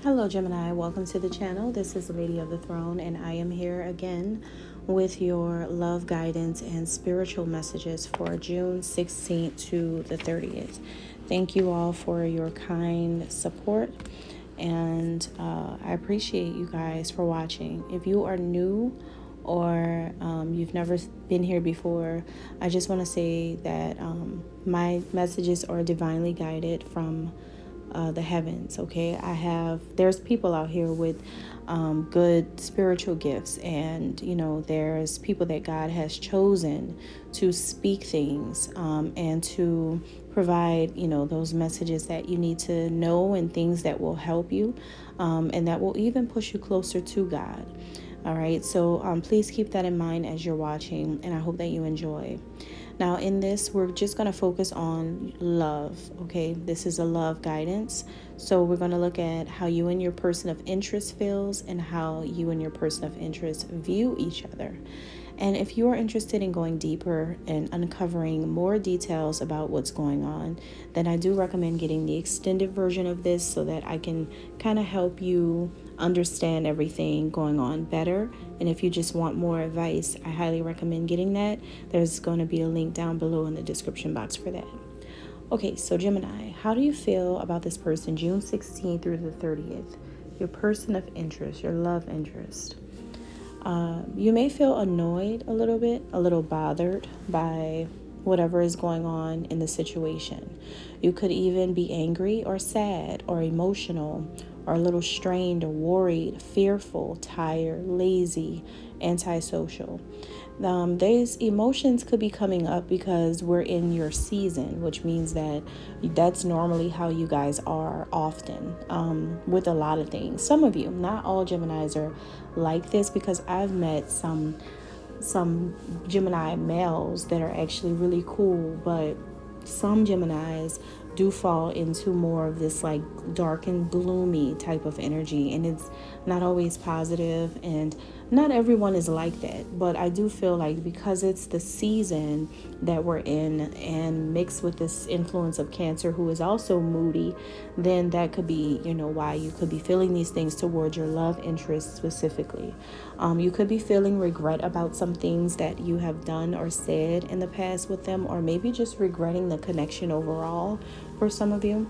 Hello Gemini, welcome to the channel. This is Lady of the Throne and I am here again with your love guidance and spiritual messages for June 16th to the 30th. Thank you all for your kind support and I appreciate you guys for watching. If you are new or you've never been here before, I just want to say that my messages are divinely guided from the heavens. Okay, there's people out here with good spiritual gifts, and there's people that God has chosen to speak things and to provide those messages that you need to know, and things that will help you and that will even push you closer to God. All right, so please keep that in mind as you're watching, and I hope that you enjoy. Now, in this, we're just going to focus on love, okay? This is a love guidance. So we're going to look at how you and your person of interest feels and how you and your person of interest view each other. And if you are interested in going deeper and uncovering more details about what's going on, then I do recommend getting the extended version of this so that I can kind of help you understand everything going on better. And if you just want more advice, I highly recommend getting that. There's going to be a link down below in the description box for that. Okay, so Gemini, how do you feel about this person June 16th through the 30th? Your person of interest, your love interest. You may feel annoyed a little bit, a little bothered by whatever is going on in the situation. You could even be angry or sad or emotional or a little strained or worried, fearful, tired, lazy, antisocial. These emotions could be coming up because we're in your season, which means that that's normally how you guys are often with a lot of things. Some of you, not all Geminis are like this, because I've met some Gemini males that are actually really cool, but some Geminis do fall into more of this like dark and gloomy type of energy, and it's not always positive, and not everyone is like that. But I do feel like because it's the season that we're in, and mixed with this influence of Cancer, who is also moody, then that could be why you could be feeling these things towards your love interest specifically. You could be feeling regret about some things that you have done or said in the past with them, or maybe just regretting the connection overall for some of you.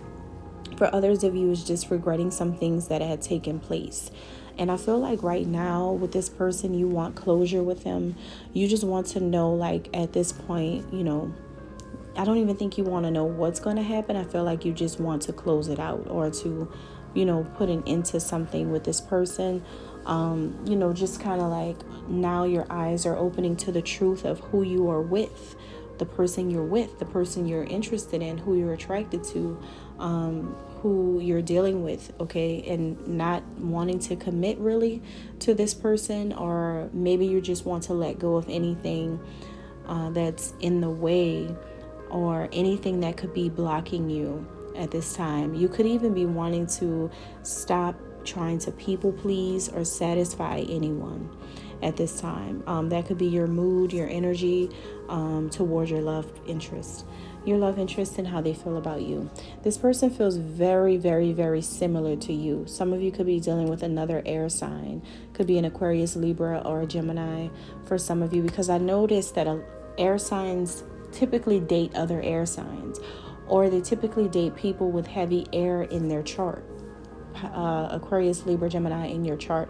For others of you, is just regretting some things that had taken place. And I feel like right now with this person, you want closure with them. You just want to know, like, at this point, I don't even think you want to know what's going to happen. I feel like you just want to close it out, or to, put an end to something with this person. Just kind of like now your eyes are opening to the truth of who you are with, the person you're with, the person you're interested in, who you're attracted to, who you're dealing with, okay, and not wanting to commit really to this person, or maybe you just want to let go of anything that's in the way, or anything that could be blocking you at this time. You could even be wanting to stop trying to people please or satisfy anyone at this time. That could be your mood, your energy towards your love interest. Your love interest and how they feel about you. This person feels very, very, very similar to you. Some of you could be dealing with another air sign. Could be an Aquarius, Libra, or a Gemini for some of you, because I noticed that air signs typically date other air signs, or they typically date people with heavy air in their chart. Aquarius, Libra, Gemini in your chart,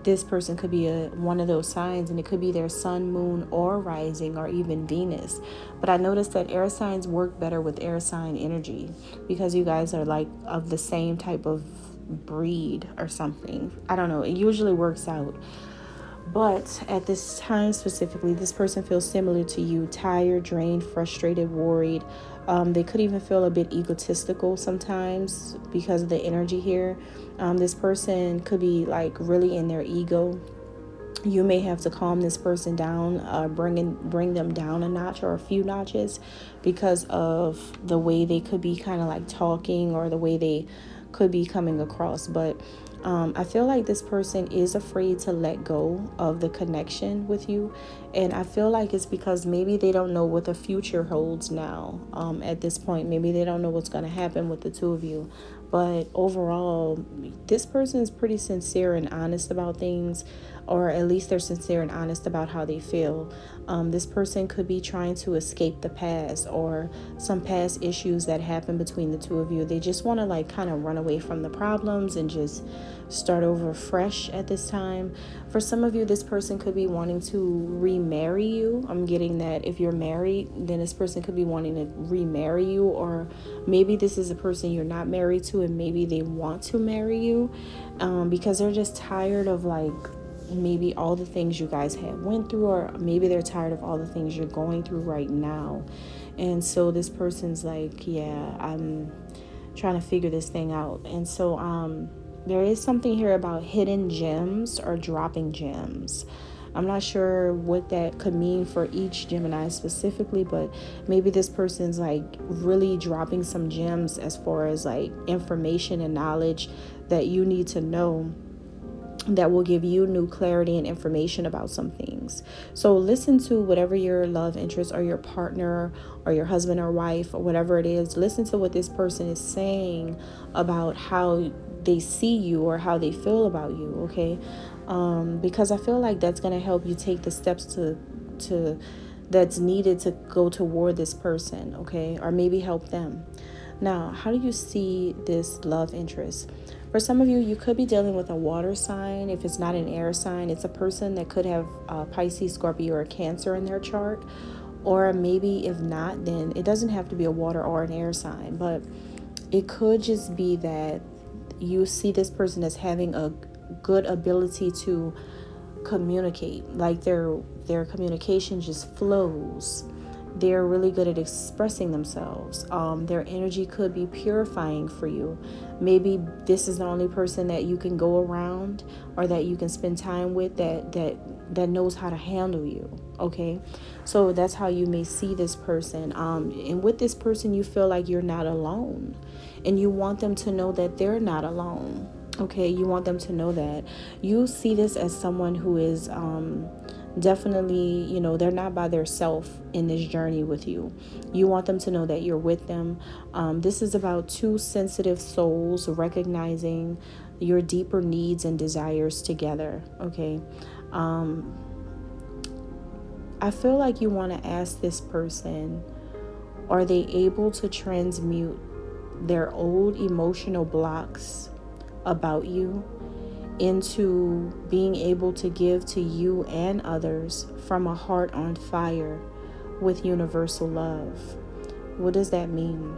this person could be one of those signs, and it could be their sun, moon, or rising, or even Venus. But I noticed that air signs work better with air sign energy, because you guys are like of the same type of breed or something. I don't know, it usually works out. But at this time specifically, this person feels similar to you: tired, drained, frustrated, worried. They could even feel a bit egotistical sometimes because of the energy here. This person could be like really in their ego. You may have to calm this person down, bring them down a notch or a few notches, because of the way they could be kind of like talking, or the way they could be coming across. But I feel like this person is afraid to let go of the connection with you. And I feel like it's because maybe they don't know what the future holds now. At this point, maybe they don't know what's going to happen with the two of you. But overall, this person is pretty sincere and honest about things, or at least they're sincere and honest about how they feel. This person could be trying to escape the past or some past issues that happened between the two of you. They just want to like kind of run away from the problems and just start over fresh at this time. For some of you, this person could be wanting to remarry you. I'm getting that if you're married, then this person could be wanting to remarry you, or maybe this is a person you're not married to and maybe they want to marry you because they're just tired of like maybe all the things you guys have went through, or maybe they're tired of all the things you're going through right now. And so this person's like, yeah, I'm trying to figure this thing out. And so there is something here about hidden gems or dropping gems. I'm not sure what that could mean for each Gemini specifically, but maybe this person's like really dropping some gems as far as like information and knowledge that you need to know, that will give you new clarity and information about some things. So listen to whatever your love interest or your partner or your husband or wife or whatever it is. Listen to what this person is saying about how they see you or how they feel about you, okay? Because I feel like that's going to help you take the steps to that's needed to go toward this person, okay? Or maybe help them. Now, how do you see this love interest? For some of you, you could be dealing with a water sign. If it's not an air sign, it's a person that could have Pisces, Scorpio, or Cancer in their chart. Or maybe if not, then it doesn't have to be a water or an air sign. But it could just be that you see this person as having a good ability to communicate. Like their communication just flows. They're really good at expressing themselves. Their energy could be purifying for you. Maybe this is the only person that you can go around or that you can spend time with that knows how to handle you. Okay, so that's how you may see this person. And with this person, you feel like you're not alone, and you want them to know that they're not alone. Okay, you want them to know that. You see this as someone who is definitely, they're not by themselves in this journey with you. You want them to know that you're with them. This is about two sensitive souls recognizing your deeper needs and desires together. Okay. I feel like you want to ask this person, are they able to transmute their old emotional blocks about you into being able to give to you and others from a heart on fire with universal love? What does that mean?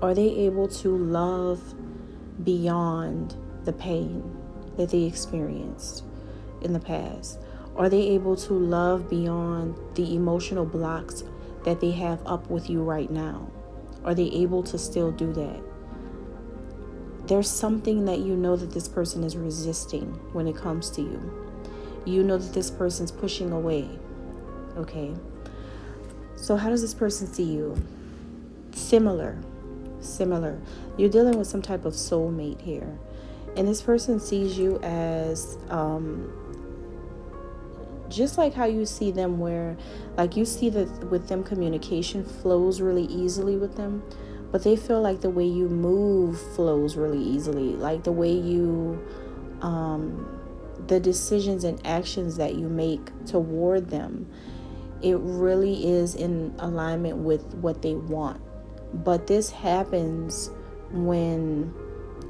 Are they able to love beyond the pain that they experienced in the past? Are they able to love beyond the emotional blocks that they have up with you right now? Are they able to still do that? There's something that you know that this person is resisting when it comes to you. You know that this person's pushing away. Okay. So how does this person see you? Similar. You're dealing with some type of soulmate here. And this person sees you as just like how you see them, where like you see that with them communication flows really easily with them. But they feel like the way you move flows really easily. Like the way you, the decisions and actions that you make toward them, it really is in alignment with what they want. But this happens when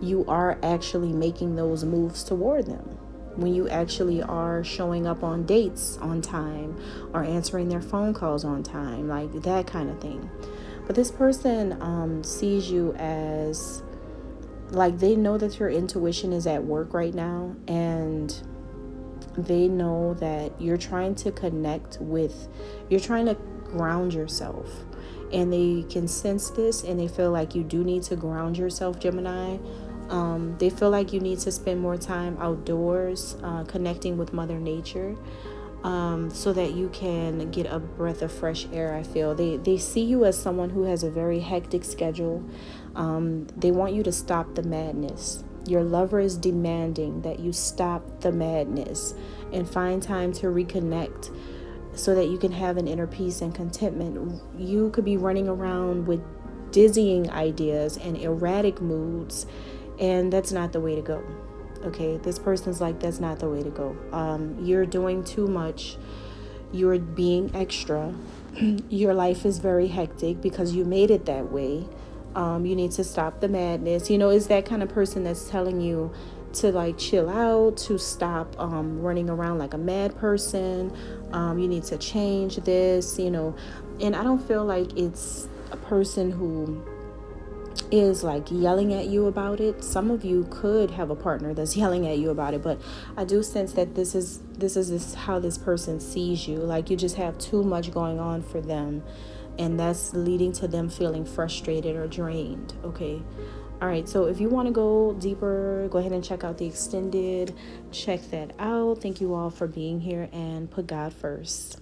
you are actually making those moves toward them. When you actually are showing up on dates on time or answering their phone calls on time, like that kind of thing. But this person sees you as like they know that your intuition is at work right now, and they know that you're trying to you're trying to ground yourself, and they can sense this, and they feel like you do need to ground yourself, Gemini. They feel like you need to spend more time outdoors, connecting with Mother Nature. So that you can get a breath of fresh air. I feel they see you as someone who has a very hectic schedule. They want you to stop the madness. Your lover is demanding that you stop the madness and find time to reconnect so that you can have an inner peace and contentment. You could be running around with dizzying ideas and erratic moods, and that's not the way to go. Okay, this person's like, that's not the way to go. You're doing too much. You're being extra. Your life is very hectic because you made it that way. You need to stop the madness. Is that kind of person that's telling you to like chill out, to stop running around like a mad person. You need to change this, and I don't feel like it's a person who is like yelling at you about it. Some of you could have a partner that's yelling at you about it, but I do sense that this is how this person sees you. Like you just have too much going on for them, and that's leading to them feeling frustrated or drained. Okay. All right, so if you want to go deeper, go ahead and check out the extended. Check that out. Thank you all for being here, and put God first.